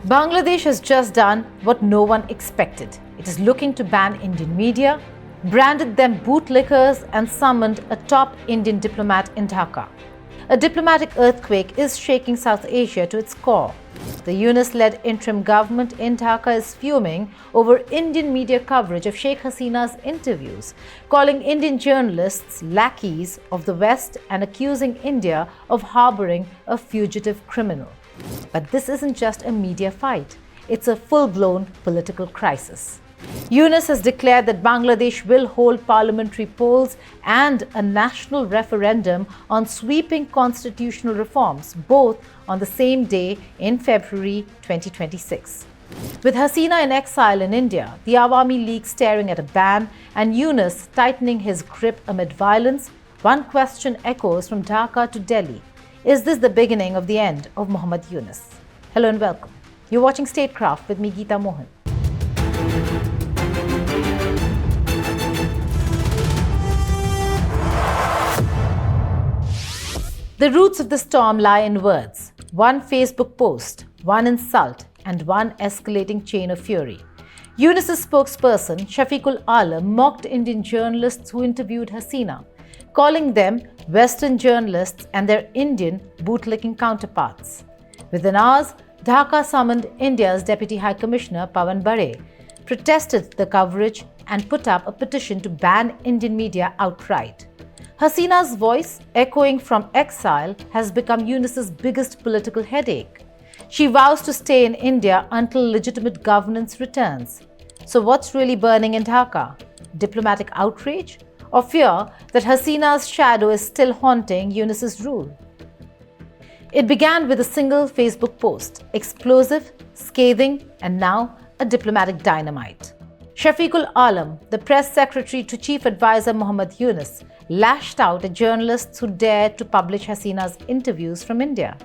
Bangladesh has just done what no one expected. It is looking to ban Indian media, branded them bootlickers, and summoned a top Indian diplomat in Dhaka. A diplomatic earthquake is shaking South Asia to its core. The Yunus-led interim government in Dhaka is fuming over Indian media coverage of Sheikh Hasina's interviews, calling Indian journalists lackeys of the West and accusing India of harboring a fugitive criminal. But this isn't just a media fight, it's a full-blown political crisis. Yunus has declared that Bangladesh will hold parliamentary polls and a national referendum on sweeping constitutional reforms, both on the same day in February 2026. With Hasina in exile in India, the Awami League staring at a ban, and Yunus tightening his grip amid violence, one question echoes from Dhaka to Delhi. Is this the beginning of the end of Mohammad Yunus? Hello and welcome. You're watching Statecraft with me, Geeta Mohan. The roots of the storm lie in words. One Facebook post, one insult, and one escalating chain of fury. Yunus's spokesperson, Shafiqul Alam, mocked Indian journalists who interviewed Hasina, calling them Western journalists and their Indian bootlicking counterparts. Within hours, Dhaka summoned India's Deputy High Commissioner Pawan Bare, protested the coverage, and put up a petition to ban Indian media outright. Hasina's voice, echoing from exile, has become Yunus's biggest political headache. She vows to stay in India until legitimate governance returns. So what's really burning in Dhaka? Diplomatic outrage? Or fear that Hasina's shadow is still haunting Yunus's rule? It began with a single Facebook post, explosive, scathing, and now a diplomatic dynamite. Shafiqul Alam, the press secretary to Chief Advisor Mohammad Yunus, lashed out at journalists who dared to publish Hasina's interviews from India.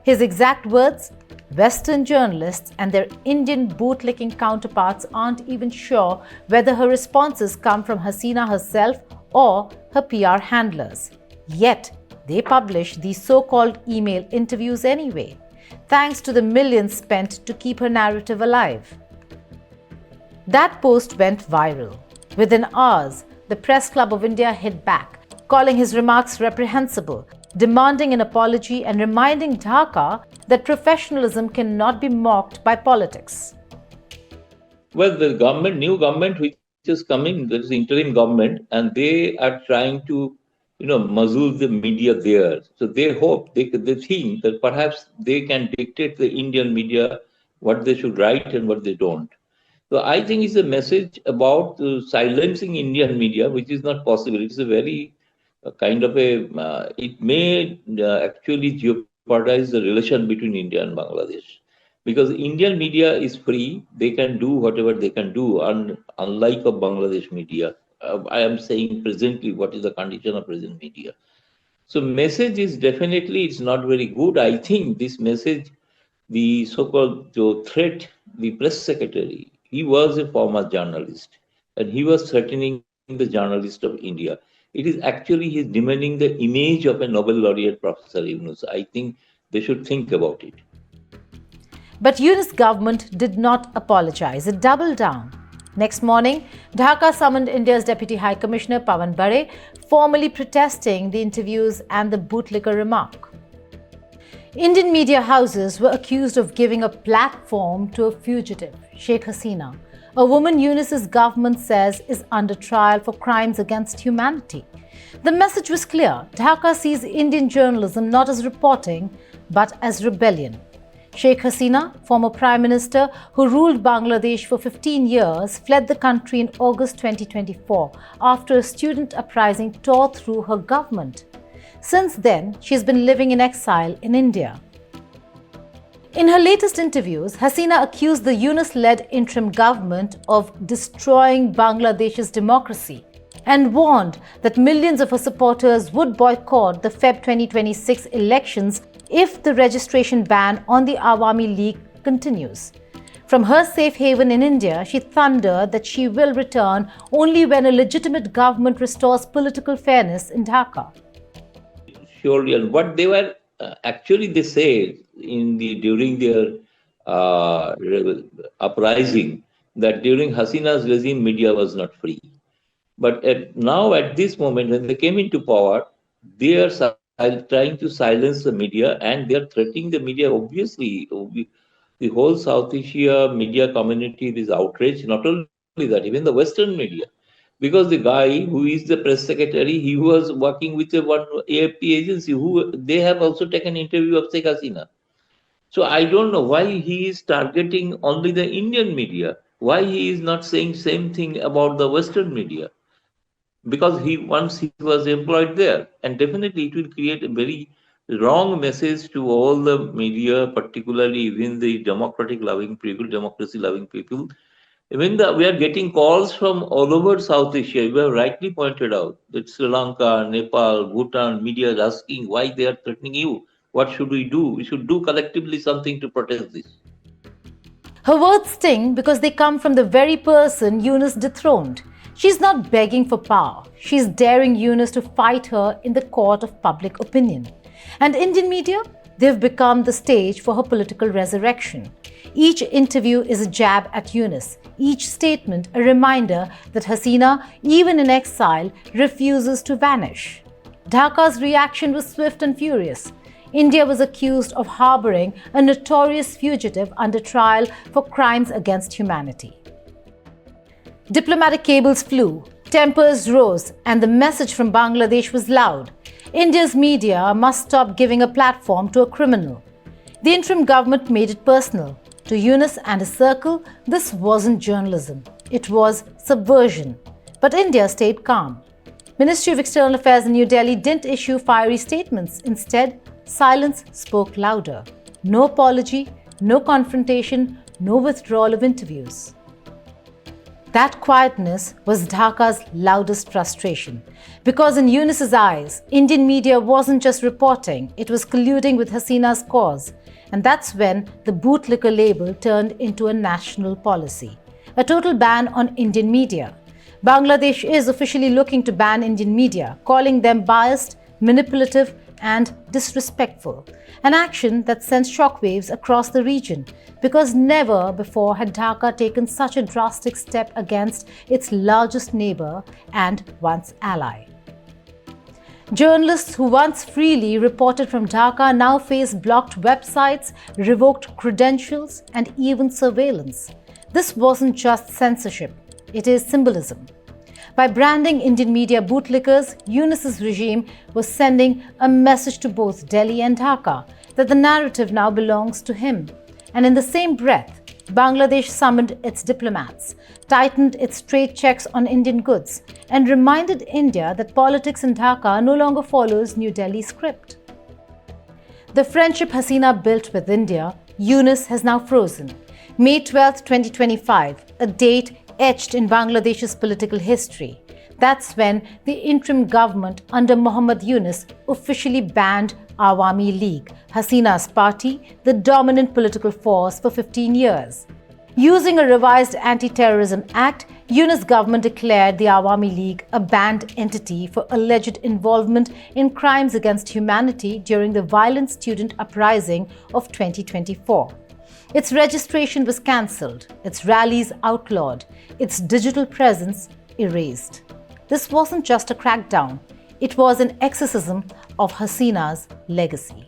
His exact words, Western journalists and their Indian bootlicking counterparts aren't even sure whether her responses come from Hasina herself or her PR handlers. Yet, they publish these so-called email interviews anyway, thanks to the millions spent to keep her narrative alive. That post went viral. Within hours, the Press Club of India hit back, calling his remarks reprehensible, demanding an apology and reminding Dhaka that professionalism cannot be mocked by politics. Well, the new government which is coming, there is interim government, and they are trying to, muzzle the media there. So they hope, they think that perhaps they can dictate the Indian media what they should write and what they don't. So I think it's a message about silencing Indian media, which is not possible. It's a very kind of it may actually jeopardize the relation between India and Bangladesh. Because Indian media is free, they can do whatever they can do, unlike of Bangladesh media. I am saying presently what is the condition of present media. So message is definitely, it's not very good. I think this message, the so-called threat, the press secretary, he was a former journalist and he was threatening the journalist of India. It is actually he's demanding the image of a Nobel laureate Professor Yunus. I think they should think about it. But Yunus government did not apologize. It doubled down. Next morning, Dhaka summoned India's Deputy High Commissioner Pawan Bare, formally protesting the interviews and the bootlicker remark. Indian media houses were accused of giving a platform to a fugitive, Sheikh Hasina, a woman Yunus's government says is under trial for crimes against humanity. The message was clear. Dhaka sees Indian journalism not as reporting, but as rebellion. Sheikh Hasina, former Prime Minister who ruled Bangladesh for 15 years, fled the country in August 2024 after a student uprising tore through her government. Since then, she has been living in exile in India. In her latest interviews, Hasina accused the Yunus-led interim government of destroying Bangladesh's democracy and warned that millions of her supporters would boycott the Feb 2026 elections if the registration ban on the Awami League continues. From her safe haven in India, she thundered that she will return only when a legitimate government restores political fairness in Dhaka. Surely, and what they were actually they said during their uprising that during Hasina's regime, media was not free. But now, at this moment, when they came into power, they are trying to silence the media, and they are threatening the media. Obviously, the whole South Asia media community is outraged. Not only that, even the Western media, because the guy who is the press secretary, he was working with a one AFP agency who they have also taken interview of Sheikh Hasina. So I don't know why he is targeting only the Indian media. Why he is not saying same thing about the Western media? Because he once he was employed there, and definitely it will create a very wrong message to all the media, particularly even the democratic loving people, democracy loving people. Even we are getting calls from all over South Asia. You have rightly pointed out that Sri Lanka, Nepal, Bhutan media is asking why they are threatening you. What should we do? We should do collectively something to protest this. Her words sting because they come from the very person Yunus dethroned. She's not begging for power. She's daring Yunus to fight her in the court of public opinion. And Indian media? They've become the stage for her political resurrection. Each interview is a jab at Yunus. Each statement a reminder that Hasina, even in exile, refuses to vanish. Dhaka's reaction was swift and furious. India was accused of harboring a notorious fugitive under trial for crimes against humanity. Diplomatic cables flew, tempers rose, and the message from Bangladesh was loud. India's media must stop giving a platform to a criminal. The interim government made it personal. To Yunus and his circle, this wasn't journalism. It was subversion. But India stayed calm. Ministry of External Affairs in New Delhi didn't issue fiery statements. Instead, silence spoke louder. No apology, no confrontation, no withdrawal of interviews. That quietness was Dhaka's loudest frustration. Because in Yunus's eyes, Indian media wasn't just reporting, it was colluding with Hasina's cause. And that's when the bootlicker label turned into a national policy. A total ban on Indian media. Bangladesh is officially looking to ban Indian media, calling them biased, manipulative, and disrespectful, an action that sends shockwaves across the region because never before had Dhaka taken such a drastic step against its largest neighbor and once ally. Journalists who once freely reported from Dhaka now face blocked websites, revoked credentials, and even surveillance. This wasn't just censorship, it is symbolism. By branding Indian media bootlickers, Yunus's regime was sending a message to both Delhi and Dhaka that the narrative now belongs to him. And in the same breath, Bangladesh summoned its diplomats, tightened its trade checks on Indian goods, and reminded India that politics in Dhaka no longer follows New Delhi's script. The friendship Hasina built with India, Yunus has now frozen. May 12, 2025, a date etched in Bangladesh's political history. That's when the interim government under Mohammad Yunus officially banned Awami League, Hasina's party, the dominant political force for 15 years. Using a revised Anti-Terrorism Act, Yunus government declared the Awami League a banned entity for alleged involvement in crimes against humanity during the violent student uprising of 2024. Its registration was cancelled, its rallies outlawed, its digital presence erased. This wasn't just a crackdown, it was an exorcism of Hasina's legacy.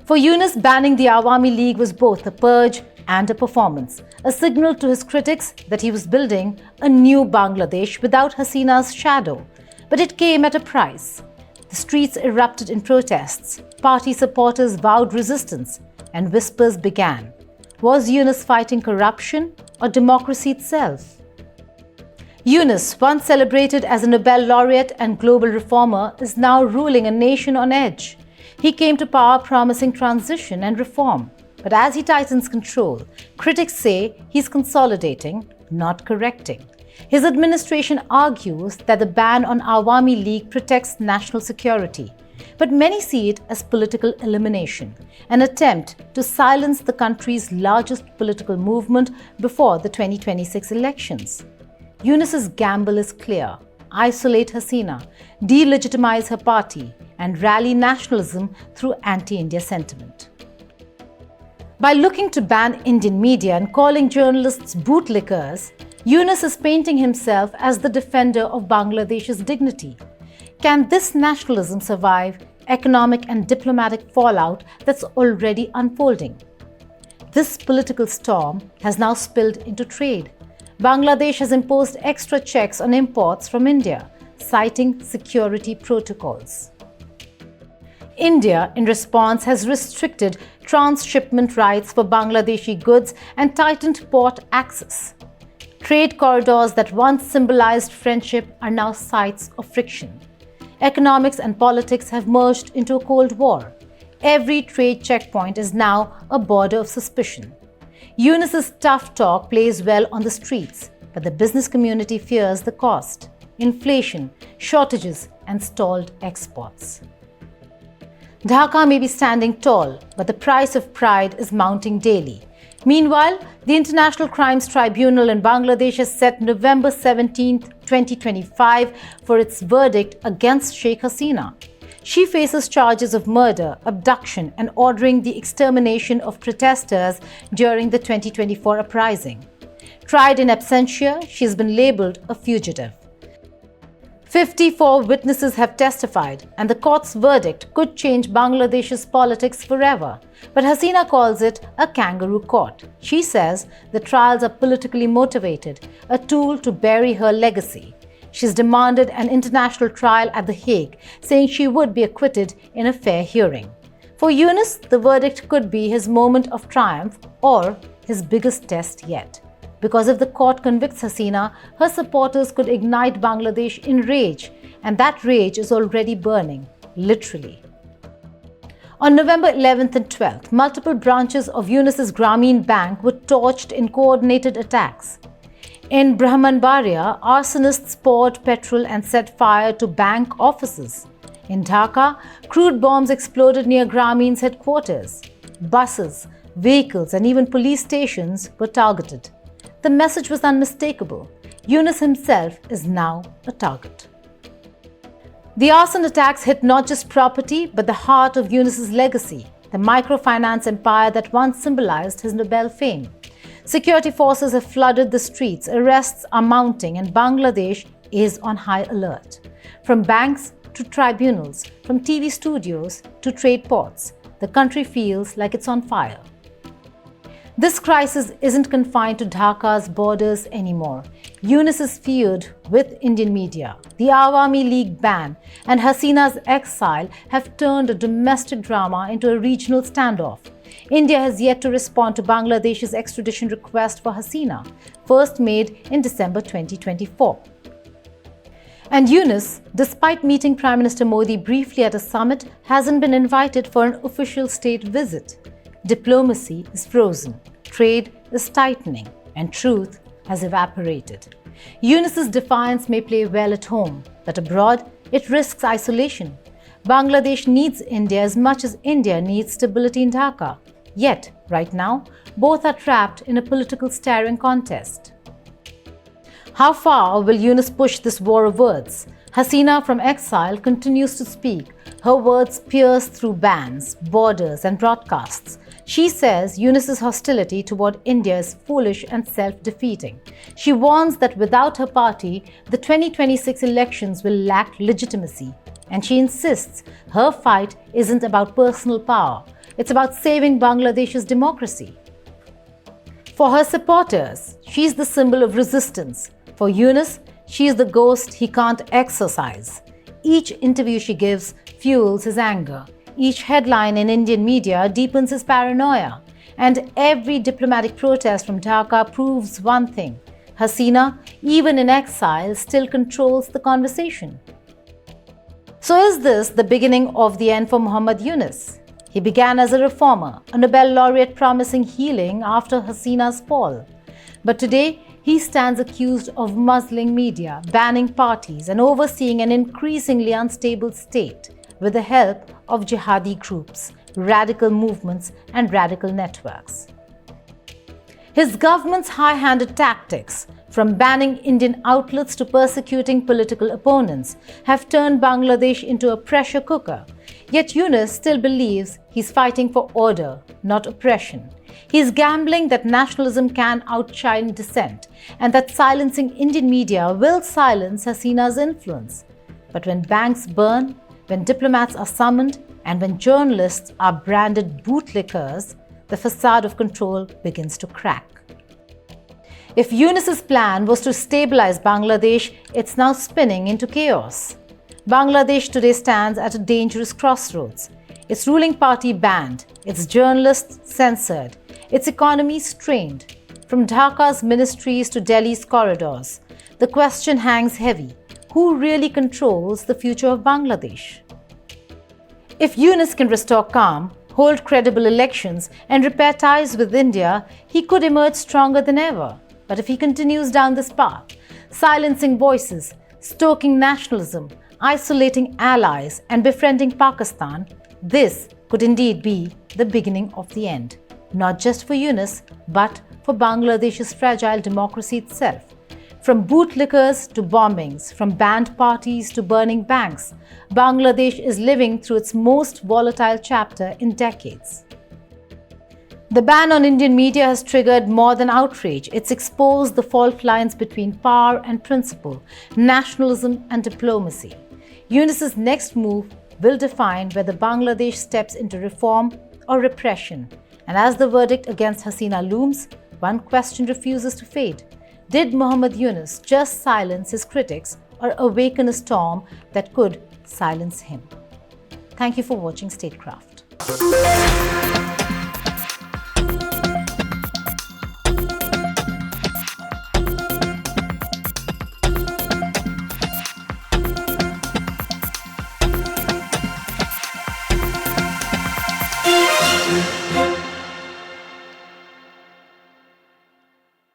For Yunus, banning the Awami League was both a purge and a performance, a signal to his critics that he was building a new Bangladesh without Hasina's shadow. But it came at a price. The streets erupted in protests, party supporters vowed resistance, and whispers began. Was Yunus fighting corruption or democracy itself? Yunus, once celebrated as a Nobel laureate and global reformer, is now ruling a nation on edge. He came to power promising transition and reform. But as he tightens control, critics say he's consolidating, not correcting. His administration argues that the ban on Awami League protects national security. But many see it as political elimination, an attempt to silence the country's largest political movement before the 2026 elections. Yunus's gamble is clear: isolate Hasina, delegitimize her party, and rally nationalism through anti-India sentiment. By looking to ban Indian media and calling journalists bootlickers, Yunus is painting himself as the defender of Bangladesh's dignity. Can this nationalism survive economic and diplomatic fallout that's already unfolding? This political storm has now spilled into trade. Bangladesh has imposed extra checks on imports from India, citing security protocols. India, in response, has restricted transshipment rights for Bangladeshi goods and tightened port access. Trade corridors that once symbolized friendship are now sites of friction. Economics and politics have merged into a Cold War. Every trade checkpoint is now a border of suspicion. Yunus's tough talk plays well on the streets, but the business community fears the cost: inflation, shortages, and stalled exports. Dhaka may be standing tall, but the price of pride is mounting daily. Meanwhile, the International Crimes Tribunal in Bangladesh has set November 17, 2025 for its verdict against Sheikh Hasina. She faces charges of murder, abduction, and ordering the extermination of protesters during the 2024 uprising. Tried in absentia, she has been labeled a fugitive. 54 witnesses have testified, and the court's verdict could change Bangladesh's politics forever. But Hasina calls it a kangaroo court. She says the trials are politically motivated, a tool to bury her legacy. She's demanded an international trial at The Hague, saying she would be acquitted in a fair hearing. For Yunus, the verdict could be his moment of triumph or his biggest test yet. Because if the court convicts Hasina, her supporters could ignite Bangladesh in rage, and that rage is already burning, literally. On November 11th and 12th, multiple branches of Yunus's Grameen Bank were torched in coordinated attacks. In Brahmanbaria, arsonists poured petrol and set fire to bank offices. In Dhaka, crude bombs exploded near Grameen's headquarters. Buses, vehicles, and even police stations were targeted. The message was unmistakable. Yunus himself is now a target. The arson attacks hit not just property, but the heart of Yunus's legacy, the microfinance empire that once symbolized his Nobel fame. Security forces have flooded the streets, arrests are mounting, and Bangladesh is on high alert. From banks to tribunals, from TV studios to trade ports, the country feels like it's on fire. This crisis isn't confined to Dhaka's borders anymore. Yunus is feud with Indian media. The Awami League ban and Hasina's exile have turned a domestic drama into a regional standoff. India has yet to respond to Bangladesh's extradition request for Hasina, first made in December 2024. And Yunus, despite meeting Prime Minister Modi briefly at a summit, hasn't been invited for an official state visit. Diplomacy is frozen, trade is tightening, and truth has evaporated. Yunus's defiance may play well at home, but abroad it risks isolation. Bangladesh needs India as much as India needs stability in Dhaka. Yet, right now, both are trapped in a political staring contest. How far will Yunus push this war of words? Hasina from exile continues to speak. Her words pierce through bans, borders, and broadcasts. She says Yunus's hostility toward India is foolish and self-defeating. She warns that without her party, the 2026 elections will lack legitimacy. And she insists her fight isn't about personal power. It's about saving Bangladesh's democracy. For her supporters, she's the symbol of resistance. For Yunus, she's the ghost he can't exorcise. Each interview she gives fuels his anger. Each headline in Indian media deepens his paranoia. And every diplomatic protest from Dhaka proves one thing: Hasina, even in exile, still controls the conversation. So is this the beginning of the end for Mohammad Yunus? He began as a reformer, a Nobel laureate promising healing after Hasina's fall. But today, he stands accused of muzzling media, banning parties, and overseeing an increasingly unstable state with the help of jihadi groups, radical movements, and radical networks. His government's high-handed tactics, from banning Indian outlets to persecuting political opponents, have turned Bangladesh into a pressure cooker. Yet Yunus still believes he's fighting for order, not oppression. He is gambling that nationalism can outshine dissent and that silencing Indian media will silence Hasina's influence. But when banks burn, when diplomats are summoned, and when journalists are branded bootlickers, the facade of control begins to crack. If Yunus's plan was to stabilize Bangladesh, it's now spinning into chaos. Bangladesh today stands at a dangerous crossroads. Its ruling party banned, its journalists censored, its economy strained. From Dhaka's ministries to Delhi's corridors, the question hangs heavy: who really controls the future of Bangladesh? If Yunus can restore calm, hold credible elections, and repair ties with India, he could emerge stronger than ever. But if he continues down this path, silencing voices, stoking nationalism, isolating allies, and befriending Pakistan, this could indeed be the beginning of the end, not just for Yunus, but for Bangladesh's fragile democracy itself. From bootlickers to bombings, from banned parties to burning banks, Bangladesh is living through its most volatile chapter in decades. The ban on Indian media has triggered more than outrage. It's exposed the fault lines between power and principle, nationalism and diplomacy. Yunus's next move will define whether Bangladesh steps into reform or repression. And as the verdict against Hasina looms, one question refuses to fade. Did Mohammad Yunus just silence his critics or awaken a storm that could silence him? Thank you for watching Statecraft.